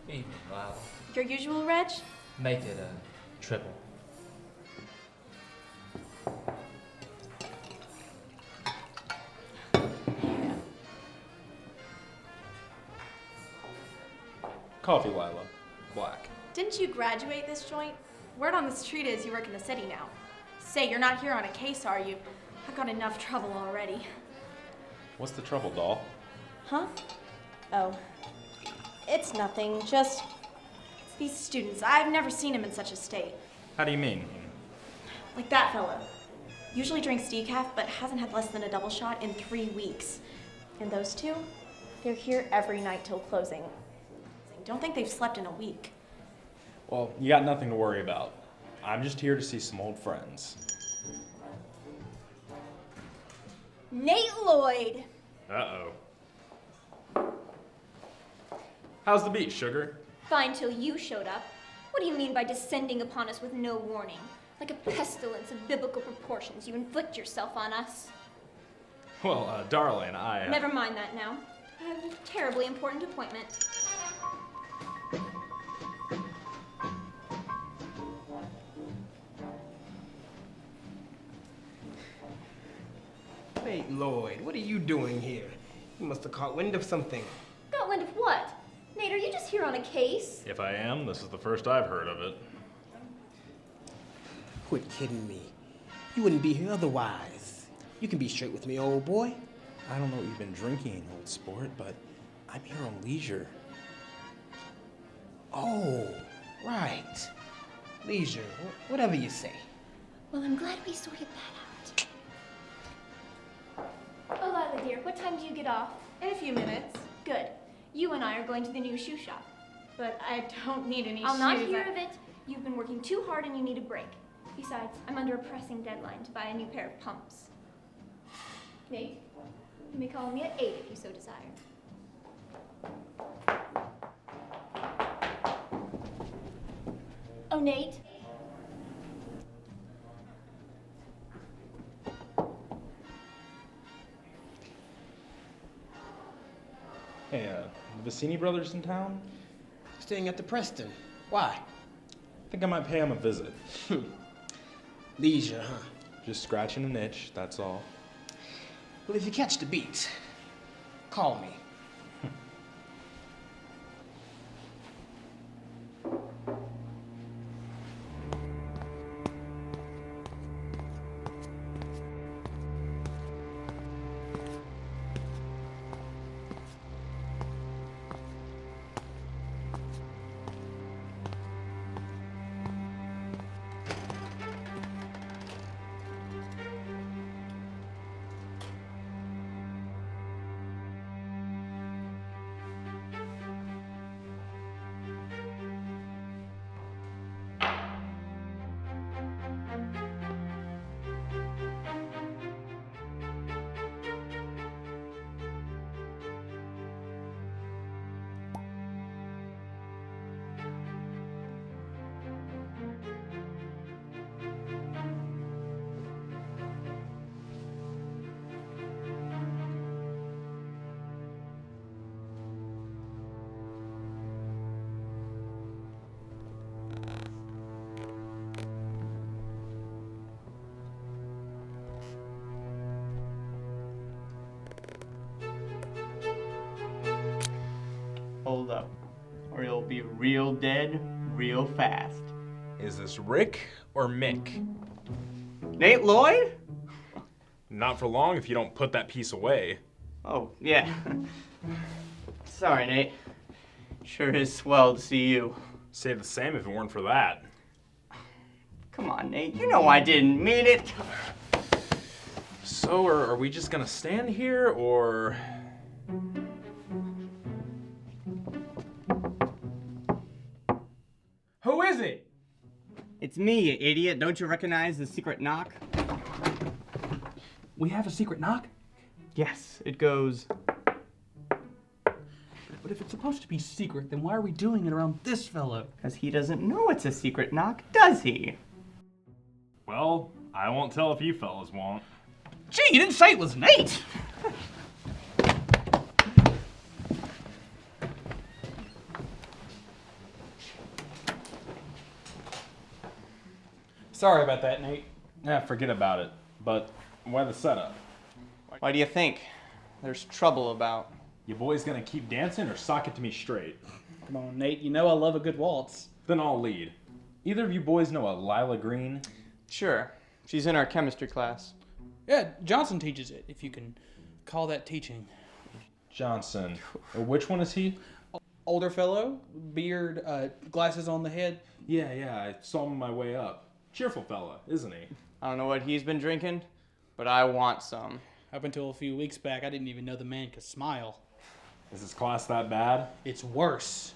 Evening, Lyle. Your usual, Reg? Make it a triple. Coffee, Lila. Black. Didn't you graduate this joint? Word on the street is you work in the city now. Say, you're not here on a case, are you? I've got enough trouble already. What's the trouble, doll? Huh? Oh. It's nothing, just... It's these students. I've never seen them in such a state. How do you mean? Like that fellow. Usually drinks decaf, but hasn't had less than a double shot in 3 weeks. And those two? They're here every night till closing. Don't think they've slept in a week. Well, you got nothing to worry about. I'm just here to see some old friends. Nate Lloyd! Uh-oh. How's the beach, sugar? Fine till you showed up. What do you mean by descending upon us with no warning? Like a pestilence of biblical proportions, you inflict yourself on us. Well, darling, I... Never mind that now. I have a terribly important appointment. Nate Lloyd, what are you doing here? You must have caught wind of something. Got wind of what? Nate, are you just here on a case? If I am, this is the first I've heard of it. Quit kidding me. You wouldn't be here otherwise. You can be straight with me, old boy. I don't know what you've been drinking, old sport, but I'm here on leisure. Oh, right. Leisure, whatever you say. Well, I'm glad we sorted that out. Oh, Lila dear, what time do you get off? In a few minutes. Good. You and I are going to the new shoe shop. But I don't need any I'll shoes. not hear of it. You've been working too hard and you need a break. Besides, I'm under a pressing deadline to buy a new pair of pumps. Nate, you may call me at 8 if you so desire. Oh, Nate. Hey, the Vicini brothers in town? Staying at the Preston. Why? I think I might pay them a visit. Leisure, huh? Just scratching an itch, that's all. Well, if you catch the beat, call me. Hold up, or you'll be real dead real fast. Is this Rick or Mick? Nate Lloyd? Not for long if you don't put that piece away. Oh, yeah. Sorry, Nate. Sure is swell to see you. Say the same if it weren't for that. Come on, Nate. You know I didn't mean it. So, are we just gonna stand here, or? Who is it? It's me, you idiot. Don't you recognize the secret knock? We have a secret knock? Yes, it goes. But if it's supposed to be secret, then why are we doing it around this fellow? Because he doesn't know it's a secret knock, does he? Well, I won't tell if you fellas won't. Gee, you didn't say it was Nate! Sorry about that, Nate. Yeah, forget about it. But why the setup? Why do you think? There's trouble about. You boys gonna keep dancing or sock it to me straight? Come on, Nate, you know I love a good waltz. Then I'll lead. Either of you boys know a Lila Green? Sure. She's in our chemistry class. Yeah, Johnson teaches it, if you can call that teaching. Johnson. Which one is he? Older fellow, beard, glasses on the head. Yeah, I saw him on my way up. Cheerful fella, isn't he? I don't know what he's been drinking, but I want some. Up until a few weeks back, I didn't even know the man could smile. Is his class that bad? It's worse.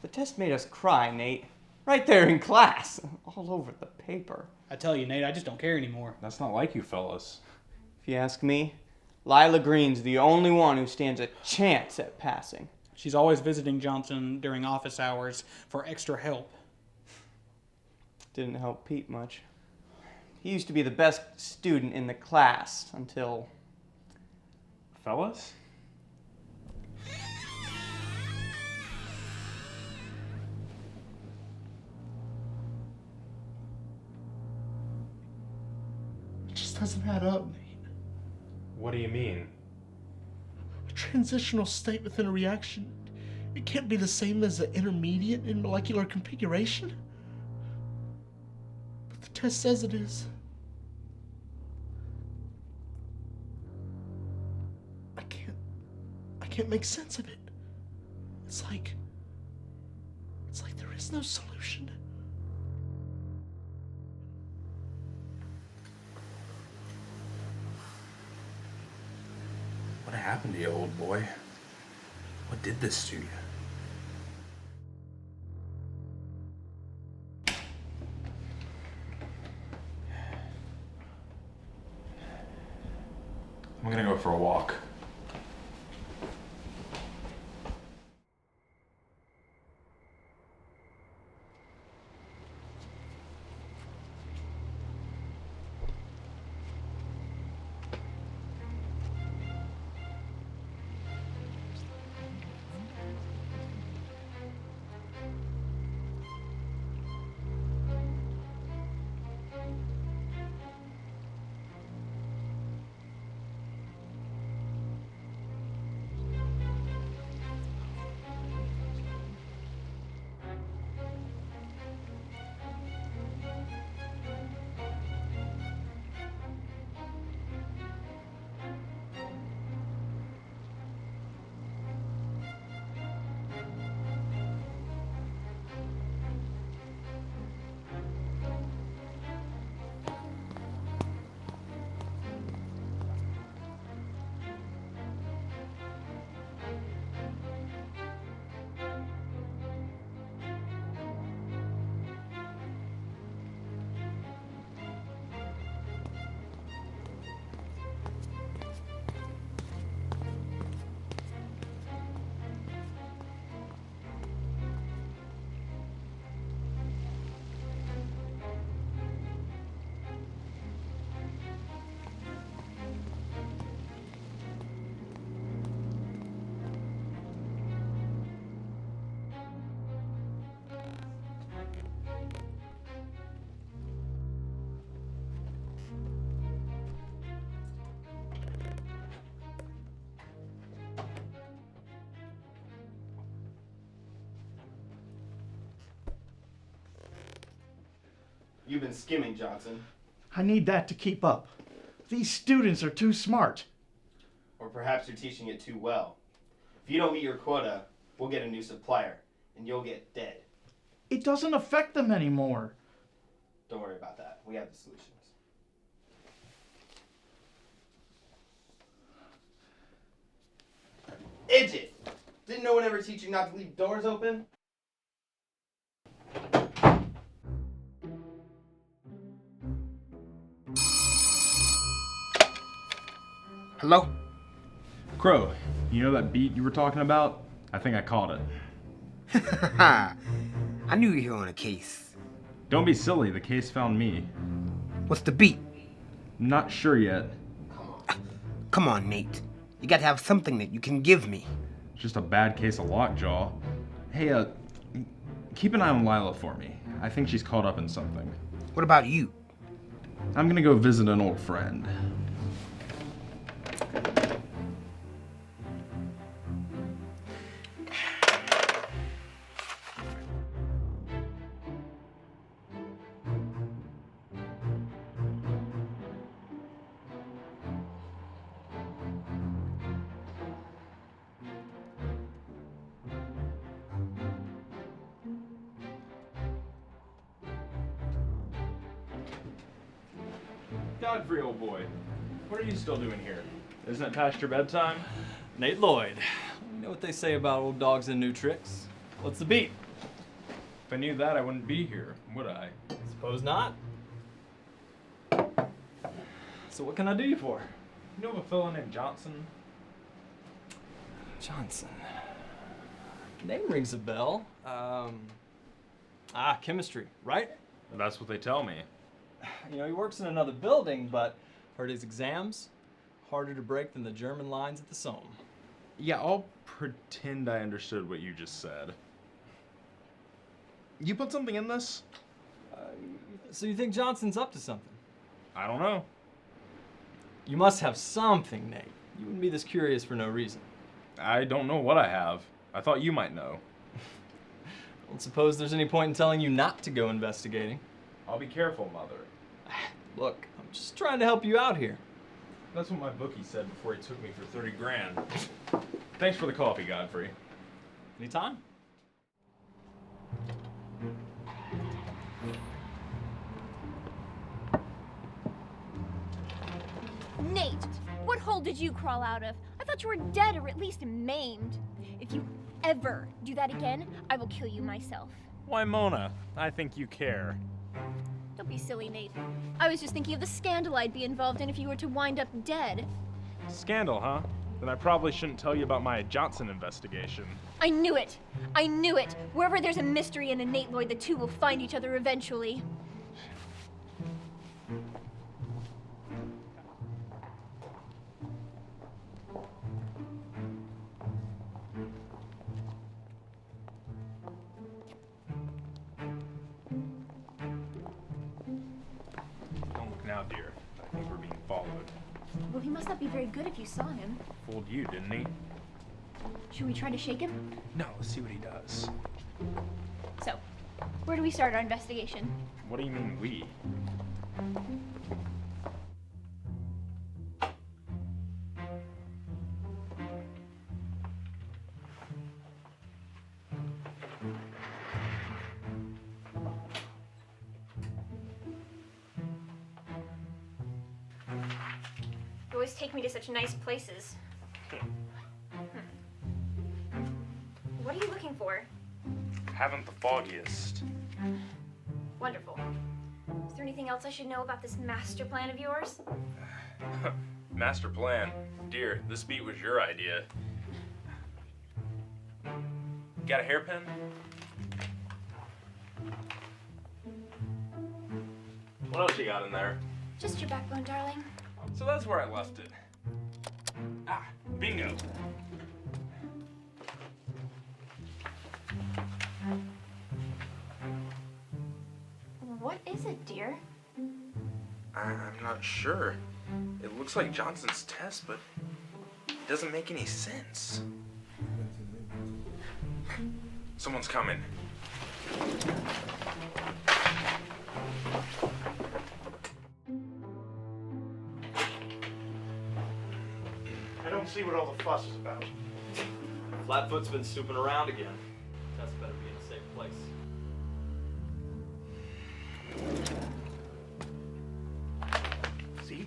The test made us cry, Nate. Right there in class. All over the paper. I tell you, Nate, I just don't care anymore. That's not like you fellas. If you ask me, Lila Green's the only one who stands a chance at passing. She's always visiting Johnson during office hours for extra help. Didn't help Pete much. He used to be the best student in the class until... Fellas? It just doesn't add up, Nate. What do you mean? A transitional state within a reaction, it can't be the same as an intermediate in molecular configuration. But the test says it is. I can't make sense of it. It's like there is no solution. What happened to you, old boy? What did this to you? I'm gonna go for a walk. You've been skimming, Johnson. I need that to keep up. These students are too smart. Or perhaps you're teaching it too well. If you don't meet your quota, we'll get a new supplier, and you'll get dead. It doesn't affect them anymore. Don't worry about that. We have the solutions. Idiot! Didn't no one ever teach you not to leave doors open? Hello? Crow, you know that beat you were talking about? I think I caught it. I knew you were on a case. Don't be silly, the case found me. What's the beat? Not sure yet. Come on, Nate. You gotta have something that you can give me. Just a bad case of lockjaw. Hey, keep an eye on Lila for me. I think she's caught up in something. What about you? I'm gonna go visit an old friend. Godfrey, old boy, what are you still doing here? Isn't it past your bedtime? Nate Lloyd. You know what they say about old dogs and new tricks? What's the beat? If I knew that, I wouldn't be here, would I? Suppose not. So what can I do you for? You know of a fellow named Johnson? Johnson. Name rings a bell. Chemistry, right? That's what they tell me. You know, he works in another building, but heard his exams harder to break than the German lines at the Somme. Yeah, I'll pretend I understood what you just said. You put something in this? So you think Johnson's up to something? I don't know. You must have something, Nate. You wouldn't be this curious for no reason. I don't know what I have. I thought you might know. Don't suppose there's any point in telling you not to go investigating. I'll be careful, Mother. Look, I'm just trying to help you out here. That's what my bookie said before he took me for 30 grand. Thanks for the coffee, Godfrey. Anytime. Nate, what hole did you crawl out of? I thought you were dead or at least maimed. If you ever do that again, I will kill you myself. Why, Mona? I think you care. Don't be silly, Nate. I was just thinking of the scandal I'd be involved in if you were to wind up dead. Scandal, huh? Then I probably shouldn't tell you about my Johnson investigation. I knew it! I knew it! Wherever there's a mystery and a Nate Lloyd, the two will find each other eventually. Don't look now, dear. I think we're being followed. Well, he must not be very good if you saw him. Fooled you, didn't he? Should we try to shake him? No, let's see what he does. So, where do we start our investigation? What do you mean, we? You always take me to such nice places. What are you looking for? Haven't the foggiest. Wonderful. Is there anything else I should know about this master plan of yours? Master plan. Dear, this beat was your idea. Got a hairpin? What else you got in there? Just your backbone, darling. So that's where I left it. Ah, bingo. What is it, dear? I'm not sure. It looks like Johnson's test, but it doesn't make any sense. Someone's coming. I don't see what all the fuss is about. Flatfoot's been snooping around again. Tess better be in a safe place.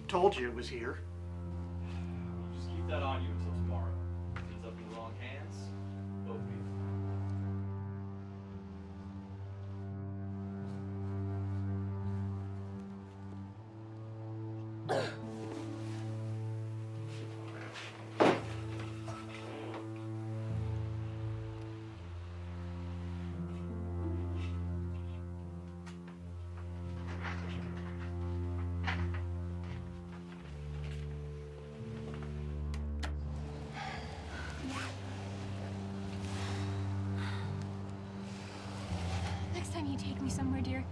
Told you it was here. Just keep that on you until tomorrow. If it ends up in the wrong hands, both of you. Next time you take me somewhere, dear,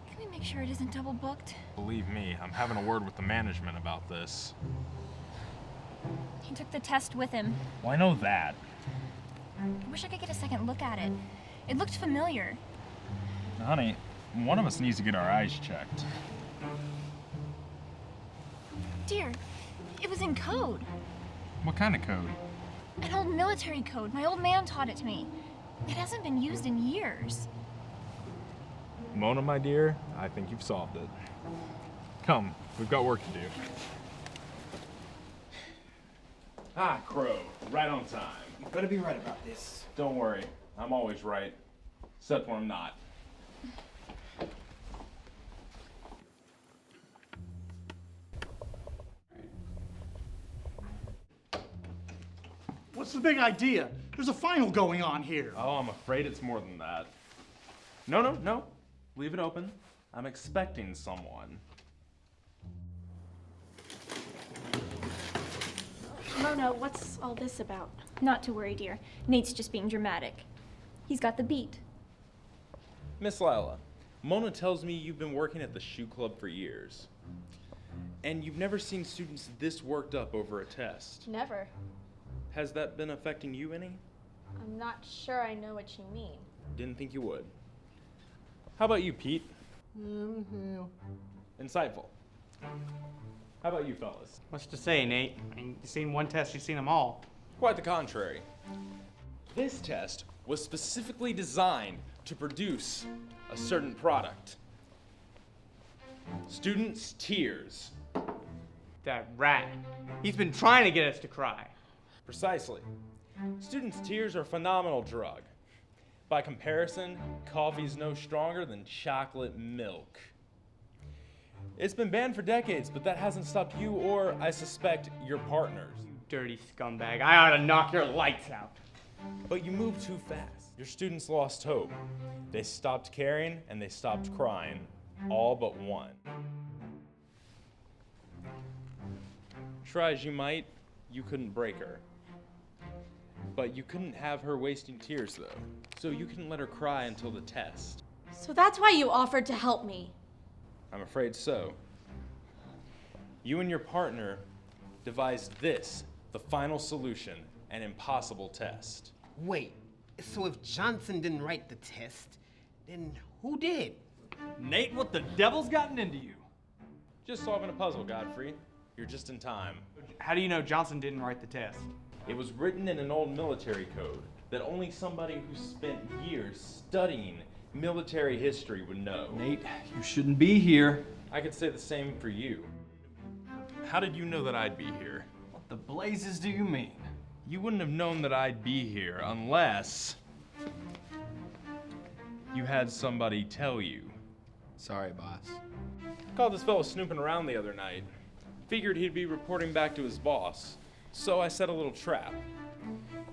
can we make sure it isn't double booked? Believe me, I'm having a word with the management about this. He took the test with him. Well, I know that. I wish I could get a second look at it. It looked familiar. Honey, one of us needs to get our eyes checked. Dear, it was in code. What kind of code? An old military code. My old man taught it to me. It hasn't been used in years. Mona, my dear, I think you've solved it. Come, we've got work to do. Ah, Crow, right on time. You better be right about this. Don't worry, I'm always right, except when I'm not. What's the big idea? There's a final going on here. Oh, I'm afraid it's more than that. No. Leave it open. I'm expecting someone. Mona, what's all this about? Not to worry, dear. Nate's just being dramatic. He's got the beat. Miss Lila, Mona tells me you've been working at the shoe club for years. And you've never seen students this worked up over a test. Never. Has that been affecting you any? I'm not sure I know what you mean. Didn't think you would. How about you, Pete? Insightful. How about you, fellas? What's to say, Nate? I mean, you've seen one test, you've seen them all. Quite the contrary. This test was specifically designed to produce a certain product. Students' tears. That rat. He's been trying to get us to cry. Precisely. Students' tears are a phenomenal drug. By comparison, coffee's no stronger than chocolate milk. It's been banned for decades, but that hasn't stopped you or, I suspect, your partners. Dirty scumbag. I ought to knock your lights out. But you moved too fast. Your students lost hope. They stopped caring and they stopped crying. All but one. Try as you might, you couldn't break her. But you couldn't have her wasting tears, though. So you couldn't let her cry until the test. So that's why you offered to help me. I'm afraid so. You and your partner devised this, the final solution, an impossible test. Wait, so if Johnson didn't write the test, then who did? Nate, what the devil's gotten into you? Just solving a puzzle, Godfrey. You're just in time. How do you know Johnson didn't write the test? It was written in an old military code that only somebody who spent years studying military history would know. Nate, you shouldn't be here. I could say the same for you. How did you know that I'd be here? What the blazes do you mean? You wouldn't have known that I'd be here unless you had somebody tell you. Sorry, boss. Caught this fellow snooping around the other night. Figured he'd be reporting back to his boss. So I set a little trap.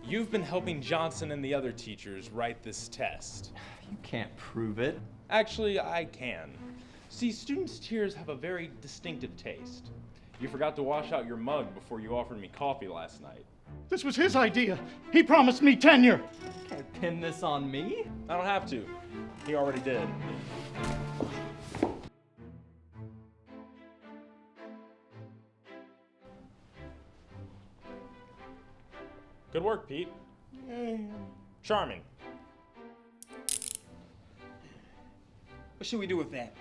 You've been helping Johnson and the other teachers write this test. You can't prove it. Actually, I can. See, students' tears have a very distinctive taste. You forgot to wash out your mug before you offered me coffee last night. This was his idea. He promised me tenure. Can't pin this on me. I don't have to. He already did. Good work, Pete. Charming. What should we do with that?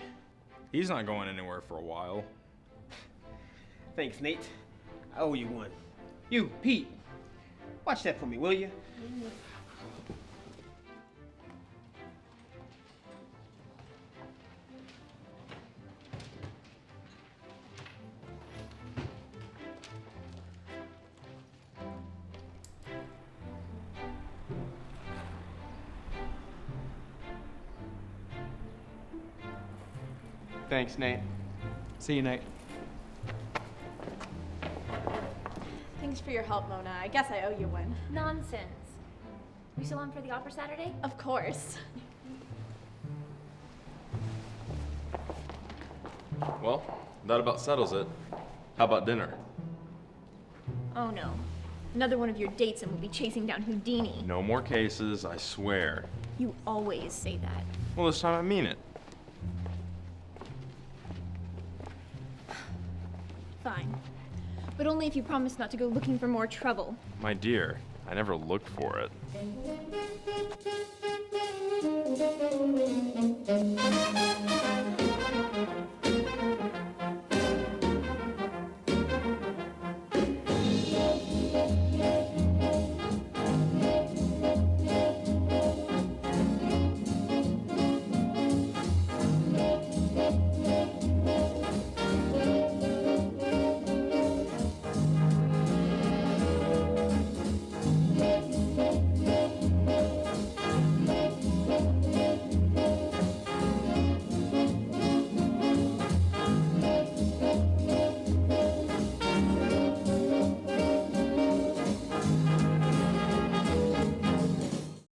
He's not going anywhere for a while. Thanks, Nate. I owe you one. You, Pete, watch that for me, will you? Thanks, Nate. See you, Nate. Thanks for your help, Mona. I guess I owe you one. Nonsense. You still on for the opera Saturday? Of course. Well, that about settles it. How about dinner? Oh no. Another one of your dates and we'll be chasing down Houdini. No more cases, I swear. You always say that. Well, this time I mean it. Fine. But only if you promise not to go looking for more trouble. My dear, I never looked for it.